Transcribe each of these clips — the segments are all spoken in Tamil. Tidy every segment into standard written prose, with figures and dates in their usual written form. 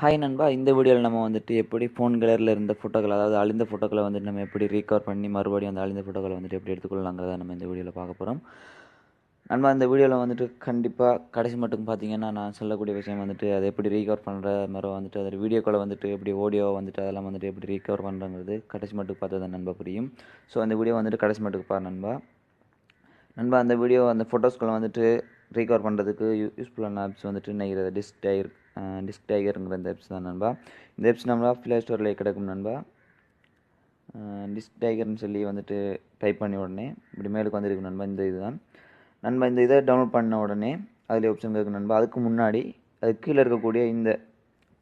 ஹாய் நண்பா, இந்த வீடியோவில் நம்ம வந்துட்டு எப்படி ஃபோன் கேலரியில் இருந்த ஃபோட்டோக்கள், அதாவது அழிந்த ஃபோட்டோக்களை வந்துட்டு நம்ம எப்படி ரீகவர் பண்ணி மறுபடியும் அந்த அழிந்த ஃபோட்டோக்களை வந்துட்டு எப்படி எடுத்துக்கொள்ளலாங்கிறத நம்ம இந்த வீடியோவில் பார்க்க போகிறோம். நண்பா, இந்த வீடியோவில் வந்துட்டு கண்டிப்பாக கடைசி மட்டும் பார்த்தீங்கன்னா நான் சொல்லக்கூடிய விஷயம் வந்துட்டு அதை எப்படி ரீகவர் பண்ணுற மாதிரி வந்துட்டு அதில் வீடியோக்களை வந்துட்டு எப்படி ஆடியோ வந்துட்டு அதெல்லாம் வந்துட்டு எப்படி ரீகவர் பண்ணுறங்கிறது கடைசி மட்டும் பார்த்தா தான் நண்பா புரியும். ஸோ அந்த வீடியோ வந்துட்டு கடைசி மட்டும் பாரு நண்பா. அந்த வீடியோ அந்த ஃபோட்டோஸ்களை வந்துட்டு ரீகவர் பண்ணுறதுக்கு யூஸ்ஃபுல்லான ஆப்ஸ் வந்துட்டு நினைக்கிறது டிஸ்க் டைகருங்கிற இந்த ஆப்ஸ் தான் நண்பா. இந்த ஆப்ஸ் நம்ம ப்ளே ஸ்டோரில் கிடைக்கும் நண்பா. டிஸ்க் டைகர்னு சொல்லி வந்துட்டு டைப் பண்ணி உடனே இப்படி மேலுக்கு வந்துருக்கு நண்பா. இந்த இதுதான் நண்பா. இந்த இதை டவுன்லோட் பண்ண உடனே அதில் ஆப்ஷன் இருக்குது நண்பா. அதுக்கு முன்னாடி அது கீழே இருக்கக்கூடிய இந்த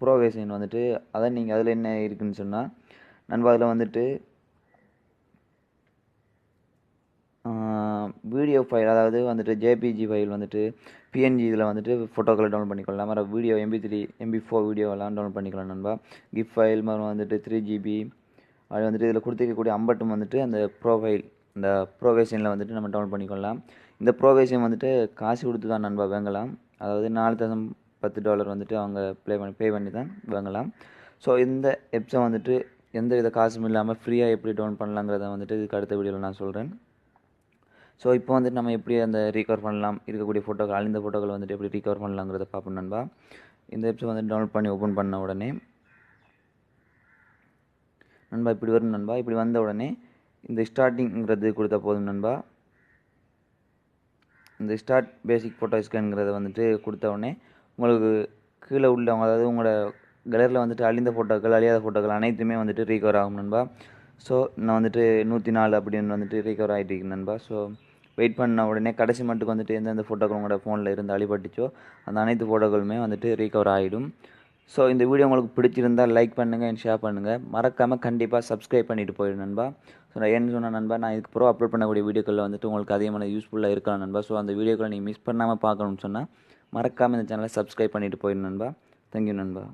ப்ரோவேஷன் வந்துட்டு அதை நீங்கள் அதில் என்ன இருக்குதுன்னு சொன்னால் நண்பா, அதில் வந்துட்டு வீடியோ ஃபைல், அதாவது வந்துட்டு ஜேபிஜி ஃபைல் வந்துட்டு பிஎன்ஜி இதில் வந்துட்டு ஃபோட்டோக்களை டவுன்லோட் பண்ணிக்கலாம். மறு வீடியோ MP3 MP4 வீடியோவெல்லாம் டவுன்லோட் பண்ணிக்கலாம் நண்பா. கிஃப்ட் ஃபைல் மறு வந்துட்டு 3GB அது வந்துட்டு இதில் கொடுத்துருக்கக்கூடிய அம்பட்டும் வந்துட்டு அந்த ப்ரோஃபைல் இந்த ப்ரோவேஷனில் வந்துட்டு நம்ம டவுன்லோட் பண்ணிக்கலாம். இந்த ப்ரோவேஷன் வந்துட்டு காசு கொடுத்து தான் நண்பா வாங்கலாம். அதாவது $4,010 வந்துட்டு அவங்க பே பண்ணி தான் வாங்கலாம். ஸோ இந்த ஆப்ஸை வந்துட்டு எந்த வித காசும் இல்லாமல் ஃப்ரீயாக எப்படி டவுன்லோட் பண்ணலாங்கிறத வந்துட்டு இதுக்கு அடுத்த வீடியோவில் நான் சொல்கிறேன். ஸோ இப்போ வந்துட்டு நம்ம எப்படி அந்த ரீகவர் பண்ணலாம், இருக்கக்கூடிய ஃபோட்டோக்கள் அழிந்த ஃபோட்டோக்கள் வந்துட்டு எப்படி ரீகவர் பண்ணலாங்கிறத பார்ப்போம் நண்பா. இந்த ஆப்ஸை வந்துட்டு டவுன்லோட் பண்ணி ஓப்பன் பண்ண உடனே நண்பா இப்படி வரும் நண்பா. இப்படி வந்த உடனே இந்த ஸ்டார்டிங்கிறது கொடுத்தா போதும் நண்பா. இந்த ஸ்டார்ட் பேசிக் ஃபோட்டோ ஸ்கேனுங்கிறத வந்துட்டு கொடுத்த உடனே உங்களுக்கு கீழே உள்ளவங்க, அதாவது உங்களோட கேலரியில் வந்துட்டு அழிந்த ஃபோட்டோக்கள் அழியாத ஃபோட்டோக்கள் அனைத்துமே வந்துட்டு ரீகவர் ஆகும் நண்பா. ஸோ நான் வந்துட்டு 104 அப்படின்னு வந்துட்டு ரீகவர் ஆகிட்டு இருக்கேன் நண்பா. ஸோ வெயிட் பண்ண உடனே கடைசி மட்டுக்கு வந்துட்டு எந்தெந்த ஃபோட்டோக்கள் உங்களோட ஃபோனில் இருந்து அழிபட்டுச்சோ அந்த அனைத்து ஃபோட்டோக்களுமே வந்துட்டு ரீகவர் ஆகிடும். ஸோ இந்த வீடியோ உங்களுக்கு பிடிச்சிருந்தால் லைக் பண்ணுங்கள், ஷேர் பண்ணுங்கள், மறக்காமல் கண்டிப்பாக சப்ஸ்கிரைப் பண்ணிவிட்டு போயிடும் நண்பா. ஸோ நான் என்ன சொன்னேன் நண்பா, நான் இதுக்கு அப்புறம் அப்லோட் பண்ணக்கூடிய வீடியோக்களில் வந்துட்டு உங்களுக்கு அதிகமான யூஸ்ஃபுல்லாக இருக்கலாம் நண்பா. ஸோ அந்த வீடியோக்களை நீங்கள் மிஸ் பண்ணாமல் பார்க்கணும்னு சொன்னால் மறக்காமல் இந்த சேனலை சப்ஸ்கிரைப் பண்ணிவிட்டு போயிடும் நண்பா. தேங்க்யூ நண்பா.